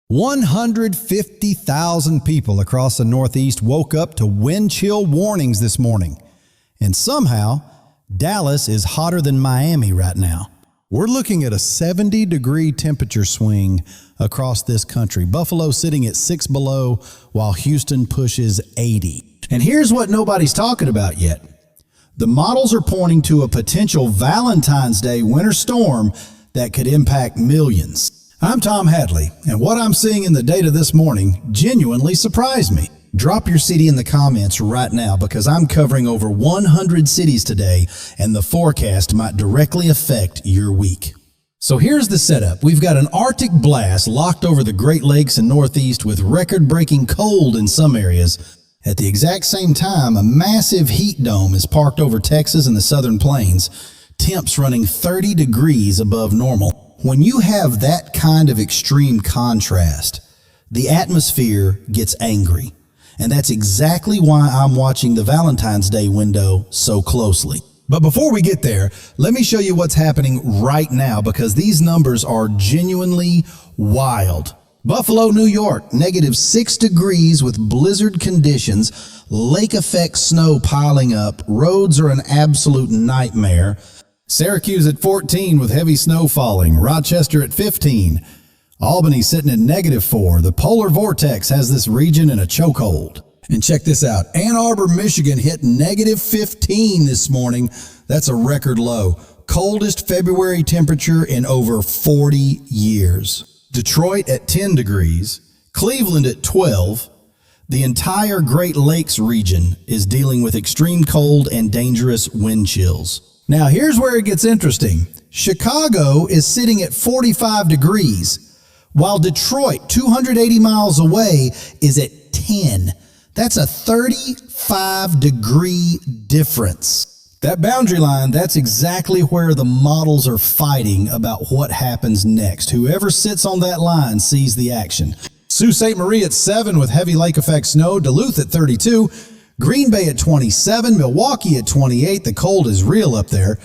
150,000 people across the Northeast woke up to wind chill warnings this morning. And somehow, Dallas is hotter than Miami right now. We're looking at a 70-degree temperature swing across this country. Buffalo sitting at 6 below, while Houston pushes 80. And here's what nobody's talking about yet. The models are pointing to a potential Valentine's Day winter storm that could impact millions. I'm Tom Hadley, and what I'm seeing in the data this morning genuinely surprised me. Drop your city in the comments right now because I'm covering over 100 cities today, and the forecast might directly affect your week. So here's the setup. We've got an Arctic blast locked over the Great Lakes and Northeast with record-breaking cold in some areas. At the exact same time, a massive heat dome is parked over Texas and the Southern Plains, temps running 30 degrees above normal. When you have that kind of extreme contrast, the atmosphere gets angry. And that's exactly why I'm watching the Valentine's Day window so closely. But before we get there, let me show you what's happening right now because these numbers are genuinely wild. Buffalo, New York, -6 degrees with blizzard conditions, lake effect snow piling up, roads are an absolute nightmare. Syracuse at 14 with heavy snow falling, Rochester at 15. Albany sitting at -4. The polar vortex has this region in a chokehold. And check this out. Ann Arbor, Michigan hit -15 this morning. That's a record low. Coldest February temperature in over 40 years. Detroit at 10 degrees. Cleveland at 12. The entire Great Lakes region is dealing with extreme cold and dangerous wind chills. Now here's where it gets interesting. Chicago is sitting at 45 degrees. While Detroit, 280 miles away, is at 10. That's a 35-degree difference. That boundary line, that's exactly where the models are fighting about what happens next. Whoever sits on that line sees the action. Sault Ste. Marie at 7 with heavy lake effect snow. Duluth at 32. Green Bay at 27. Milwaukee at 28. The cold is real up there.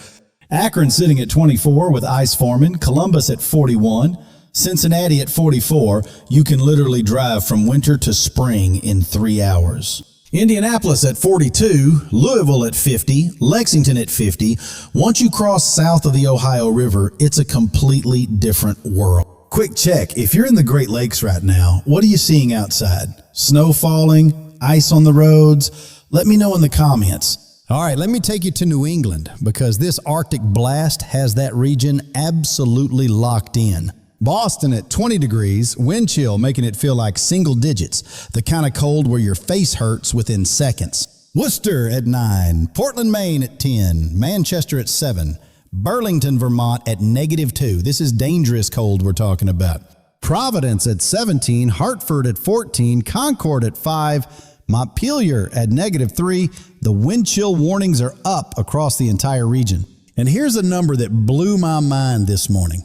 Akron sitting at 24 with ice forming. Columbus at 41. Cincinnati at 44. You can literally drive from winter to spring in 3 hours. Indianapolis at 42. Louisville at 50. Lexington at 50. Once you cross south of the Ohio River, it's a completely different world. Quick check. If you're in the Great Lakes right now, what are you seeing outside? Snow falling? Ice on the roads? Let me know in the comments. All right, let me take you to New England because this Arctic blast has that region absolutely locked in. Boston at 20 degrees, wind chill making it feel like single digits, the kind of cold where your face hurts within seconds. Worcester at 9, Portland, Maine at 10, Manchester at 7, Burlington, Vermont at -2. This is dangerous cold we're talking about. Providence at 17, Hartford at 14, Concord at 5, Montpelier at -3. The wind chill warnings are up across the entire region. And here's a number that blew my mind this morning.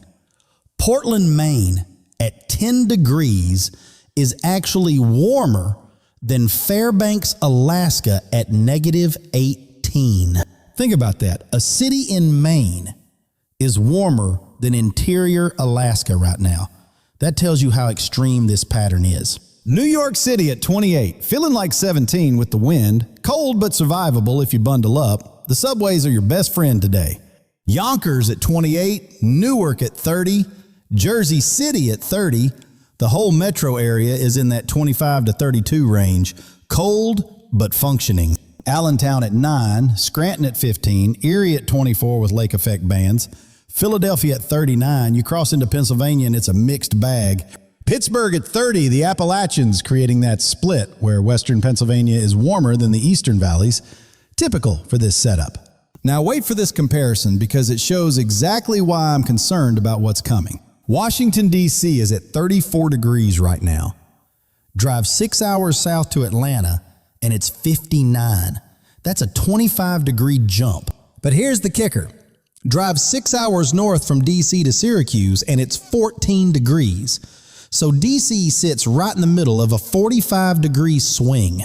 Portland, Maine at 10 degrees is actually warmer than Fairbanks, Alaska at -18. Think about that. A city in Maine is warmer than interior Alaska right now. That tells you how extreme this pattern is. New York City at 28, feeling like 17 with the wind. Cold but survivable if you bundle up. The subways are your best friend today. Yonkers at 28, Newark at 30, Jersey City at 30. The whole metro area is in that 25 to 32 range. Cold but functioning. Allentown at 9, Scranton at 15, Erie at 24 with lake effect bands. Philadelphia at 39. You cross into Pennsylvania and it's a mixed bag. Pittsburgh at 30, the Appalachians creating that split where western Pennsylvania is warmer than the eastern valleys, typical for this setup. Now wait for this comparison because it shows exactly why I'm concerned about what's coming. Washington, D.C. is at 34 degrees right now. Drive 6 hours south to Atlanta and it's 59. That's a 25-degree jump. But here's the kicker. Drive 6 hours north from D.C. to Syracuse and it's 14 degrees. So D.C. sits right in the middle of a 45-degree swing.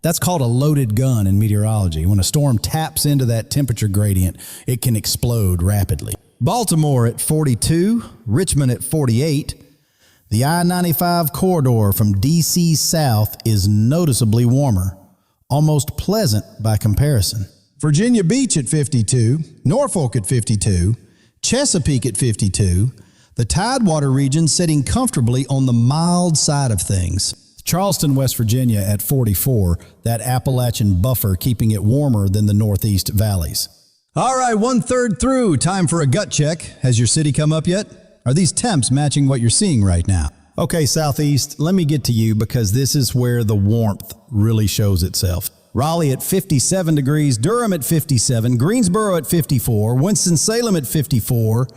That's called a loaded gun in meteorology. When a storm taps into that temperature gradient, it can explode rapidly. Baltimore at 42, Richmond at 48. The I-95 corridor from D.C. south is noticeably warmer, almost pleasant by comparison. Virginia Beach at 52, Norfolk at 52, Chesapeake at 52, the Tidewater region sitting comfortably on the mild side of things. Charleston, West Virginia at 44, that Appalachian buffer keeping it warmer than the Northeast valleys. All right, 1/3 through. Time for a gut check. Has your city come up yet? Are these temps matching what you're seeing right now? Okay, Southeast, let me get to you because this is where the warmth really shows itself. Raleigh at 57 degrees, Durham at 57, Greensboro at 54, Winston-Salem at 54.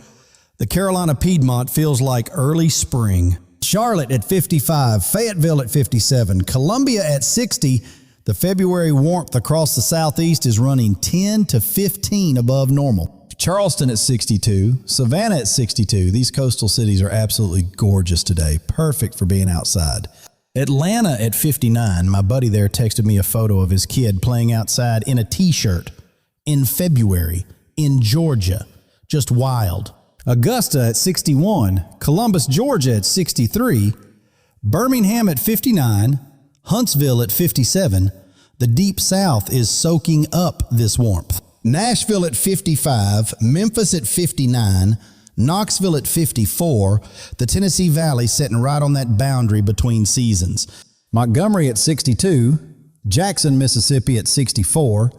The Carolina Piedmont feels like early spring. Charlotte at 55, Fayetteville at 57, Columbia at 60. The February warmth across the Southeast is running 10 to 15 above normal. Charleston at 62, Savannah at 62. These coastal cities are absolutely gorgeous today, perfect for being outside. Atlanta at 59. My buddy there texted me a photo of his kid playing outside in a t-shirt in February in Georgia. Just wild. Augusta at 61, Columbus, Georgia at 63, Birmingham at 59, Huntsville at 57. The Deep South is soaking up this warmth. Nashville at 55, Memphis at 59, Knoxville at 54, the Tennessee Valley sitting right on that boundary between seasons. Montgomery at 62, Jackson, Mississippi at 64,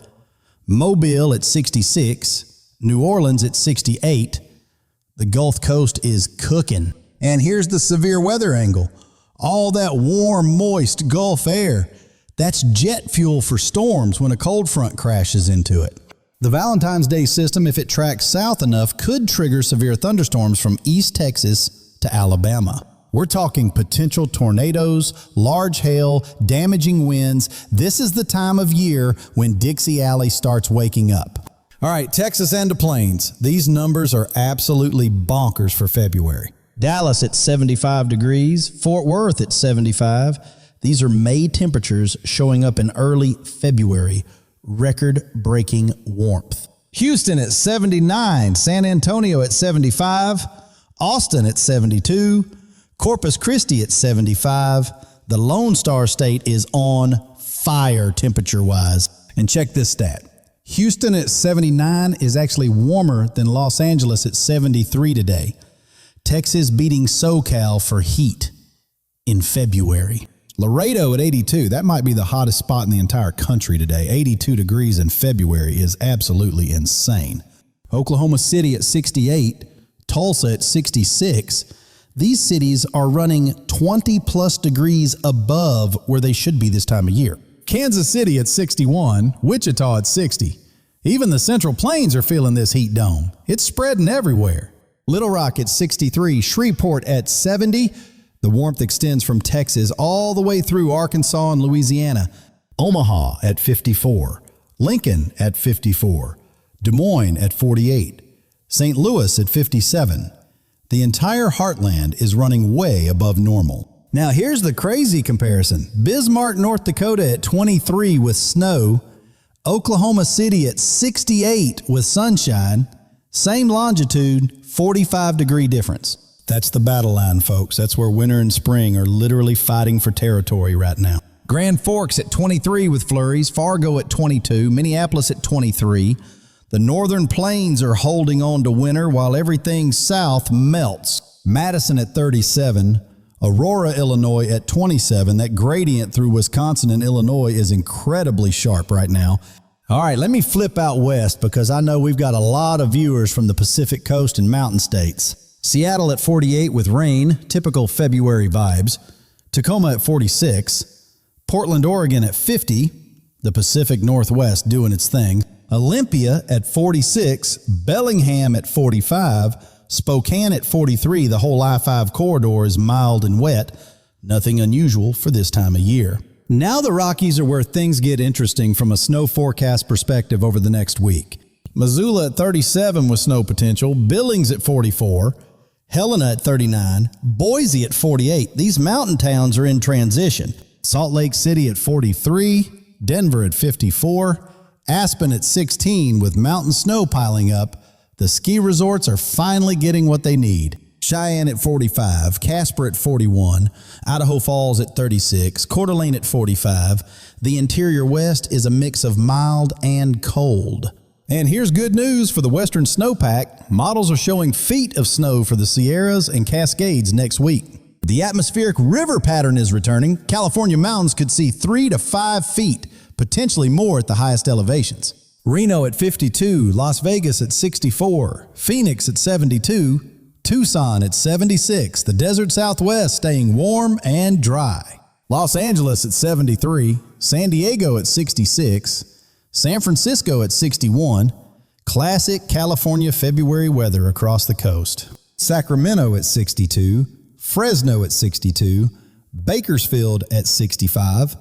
Mobile at 66, New Orleans at 68. The Gulf Coast is cooking. And here's the severe weather angle. All that warm, moist Gulf air, that's jet fuel for storms when a cold front crashes into it. The Valentine's Day system, if it tracks south enough, could trigger severe thunderstorms from East Texas to Alabama. We're talking potential tornadoes, large hail, damaging winds. This is the time of year when Dixie Alley starts waking up. All right, Texas and the Plains. These numbers are absolutely bonkers for February. Dallas at 75 degrees, Fort Worth at 75. These are May temperatures showing up in early February. Record-breaking warmth. Houston at 79, San Antonio at 75, Austin at 72, Corpus Christi at 75. The Lone Star State is on fire temperature-wise. And check this stat. Houston at 79 is actually warmer than Los Angeles at 73 today. Texas beating SoCal for heat in February. Laredo at 82, that might be the hottest spot in the entire country today. 82 degrees in February is absolutely insane. Oklahoma City at 68, Tulsa at 66. These cities are running 20 plus degrees above where they should be this time of year. Kansas City at 61, Wichita at 60. Even the Central Plains are feeling this heat dome. It's spreading everywhere. Little Rock at 63, Shreveport at 70. The warmth extends from Texas all the way through Arkansas and Louisiana. Omaha at 54, Lincoln at 54, Des Moines at 48, St. Louis at 57. The entire heartland is running way above normal. Now here's the crazy comparison. Bismarck, North Dakota at 23 with snow, Oklahoma City at 68 with sunshine, same longitude, 45-degree difference. That's the battle line, folks. That's where winter and spring are literally fighting for territory right now. Grand Forks at 23 with flurries, Fargo at 22, Minneapolis at 23. The northern plains are holding on to winter while everything south melts. Madison at 37, Aurora, Illinois at 27. That gradient through Wisconsin and Illinois is incredibly sharp right now. All right, let me flip out west because I know we've got a lot of viewers from the Pacific Coast and mountain states. Seattle at 48 with rain, typical February vibes. Tacoma at 46. Portland, Oregon at 50. The Pacific Northwest doing its thing. Olympia at 46. Bellingham at 45. Spokane at 43. The whole I-5 corridor is mild and wet. Nothing unusual for this time of year. Now the Rockies are where things get interesting from a snow forecast perspective over the next week. Missoula at 37 with snow potential. Billings at 44. Helena at 39, Boise at 48. These mountain towns are in transition. Salt Lake City at 43, Denver at 54, Aspen at 16 with mountain snow piling up. The ski resorts are finally getting what they need. Cheyenne at 45, Casper at 41, Idaho Falls at 36, Coeur d'Alene at 45. The interior west is a mix of mild and cold. And here's good news for the western snowpack. Models are showing feet of snow for the Sierras and Cascades next week. The atmospheric river pattern is returning. California mountains could see 3 to 5 feet, potentially more at the highest elevations. Reno at 52, Las Vegas at 64, Phoenix at 72, Tucson at 76, the desert Southwest staying warm and dry. Los Angeles at 73, San Diego at 66, San Francisco at 61, classic California February weather across the coast. Sacramento at 62, Fresno at 62, Bakersfield at 65,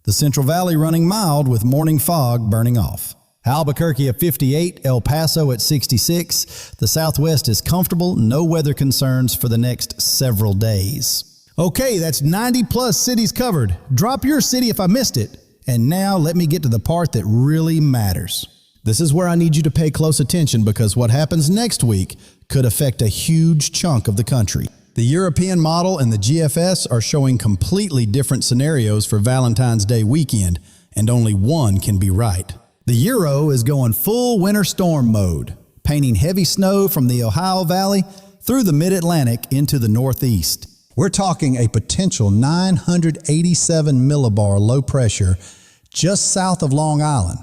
the Central Valley running mild with morning fog burning off. Albuquerque at 58, El Paso at 66. The Southwest is comfortable, no weather concerns for the next several days. Okay, that's 90 plus cities covered. Drop your city if I missed it. And now let me get to the part that really matters. This is where I need you to pay close attention because what happens next week could affect a huge chunk of the country. The European model and the GFS are showing completely different scenarios for Valentine's Day weekend, and only one can be right. The Euro is going full winter storm mode, painting heavy snow from the Ohio Valley through the Mid-Atlantic into the Northeast. We're talking a potential 987 millibar low pressure just south of Long Island.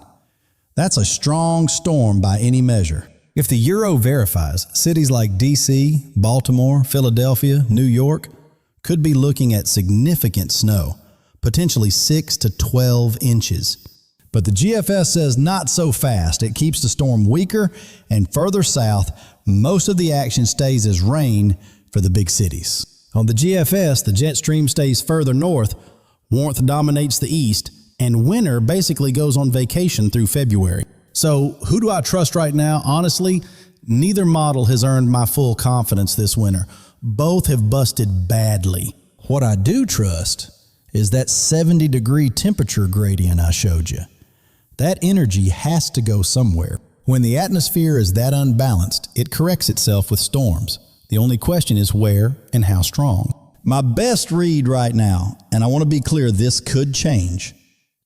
That's a strong storm by any measure. If the Euro verifies, cities like DC, Baltimore, Philadelphia, New York could be looking at significant snow, potentially 6 to 12 inches. But the GFS says not so fast. It keeps the storm weaker, and further south, most of the action stays as rain for the big cities. On the GFS, the jet stream stays further north, warmth dominates the east, and winter basically goes on vacation through February. So who do I trust right now? Honestly, neither model has earned my full confidence this winter. Both have busted badly. What I do trust is that 70-degree temperature gradient I showed you. That energy has to go somewhere. When the atmosphere is that unbalanced, it corrects itself with storms. The only question is where and how strong. My best read right now, and I want to be clear this could change,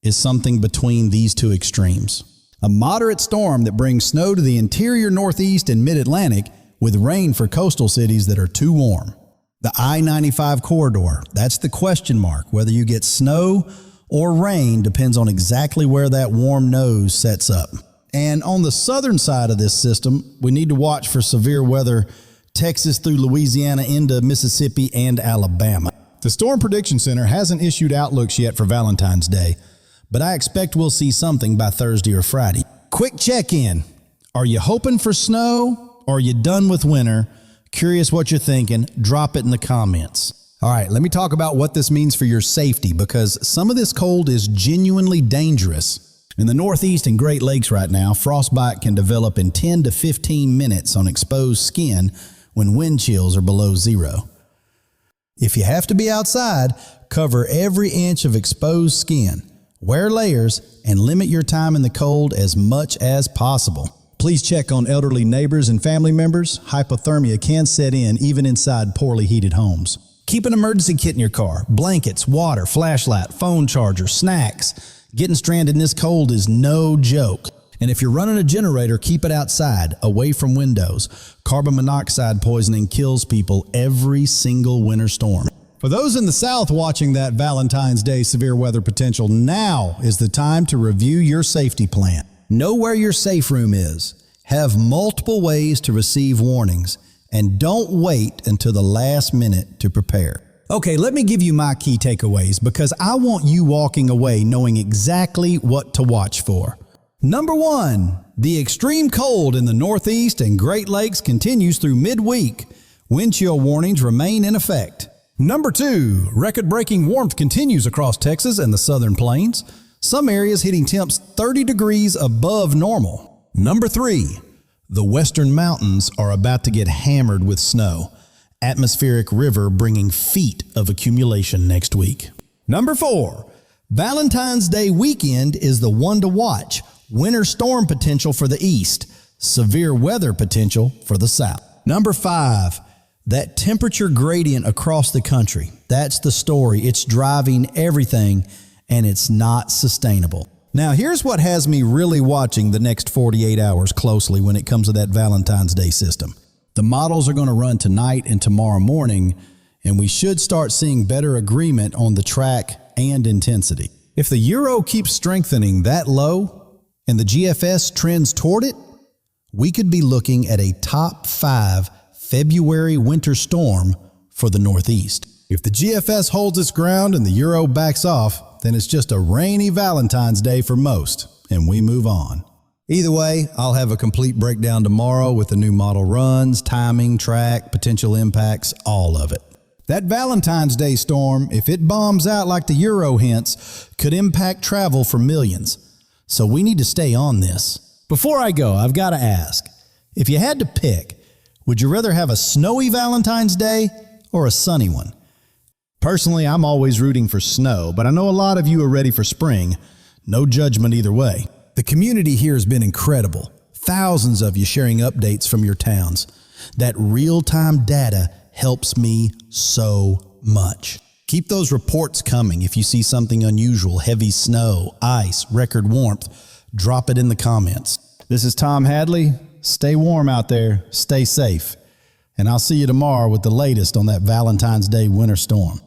is something between these two extremes. A moderate storm that brings snow to the interior Northeast and Mid-Atlantic with rain for coastal cities that are too warm. The I-95 corridor, that's the question mark. Whether you get snow or rain depends on exactly where that warm nose sets up. And on the southern side of this system, we need to watch for severe weather, Texas through Louisiana into Mississippi and Alabama. The Storm Prediction Center hasn't issued outlooks yet for Valentine's Day, but I expect we'll see something by Thursday or Friday. Quick check-in. Are you hoping for snow or are you done with winter? Curious what you're thinking. Drop it in the comments. All right, let me talk about what this means for your safety because some of this cold is genuinely dangerous. In the Northeast and Great Lakes right now, frostbite can develop in 10 to 15 minutes on exposed skin when wind chills are below zero. If you have to be outside, cover every inch of exposed skin. Wear layers and limit your time in the cold as much as possible. Please check on elderly neighbors and family members. Hypothermia can set in even inside poorly heated homes. Keep an emergency kit in your car. Blankets, water, flashlight, phone charger, snacks. Getting stranded in this cold is no joke. And if you're running a generator, keep it outside, away from windows. Carbon monoxide poisoning kills people every single winter storm. For those in the South watching that Valentine's Day severe weather potential, now is the time to review your safety plan. Know where your safe room is. Have multiple ways to receive warnings. And don't wait until the last minute to prepare. Okay, let me give you my key takeaways because I want you walking away knowing exactly what to watch for. Number 1, the extreme cold in the Northeast and Great Lakes continues through midweek. Wind chill warnings remain in effect. Number 2, record-breaking warmth continues across Texas and the southern plains. Some areas hitting temps 30 degrees above normal. Number 3, the western mountains are about to get hammered with snow. Atmospheric river bringing feet of accumulation next week. Number 4, Valentine's Day weekend is the one to watch. Winter storm potential for the east. Severe weather potential for the south. Number 5, That temperature gradient across the country, that's the story. It's driving everything, and it's not sustainable. Now, here's what has me really watching the next 48 hours closely when it comes to that Valentine's Day system. The models are going to run tonight and tomorrow morning, and we should start seeing better agreement on the track and intensity. If the euro keeps strengthening that low and the GFS trends toward it, we could be looking at a top 5 February winter storm for the Northeast. If the GFS holds its ground and the euro backs off, then it's just a rainy Valentine's Day for most, and we move on. Either way, I'll have a complete breakdown tomorrow with the new model runs, timing, track, potential impacts, all of it. That Valentine's Day storm, if it bombs out like the euro hints, could impact travel for millions. So we need to stay on this. Before I go, I've got to ask, if you had to pick, would you rather have a snowy Valentine's Day or a sunny one? Personally, I'm always rooting for snow, but I know a lot of you are ready for spring. No judgment either way. The community here has been incredible. Thousands of you sharing updates from your towns. That real-time data helps me so much. Keep those reports coming. If you see something unusual, heavy snow, ice, record warmth, drop it in the comments. This is Tom Hadley. Stay warm out there, stay safe, and I'll see you tomorrow with the latest on that Valentine's Day winter storm.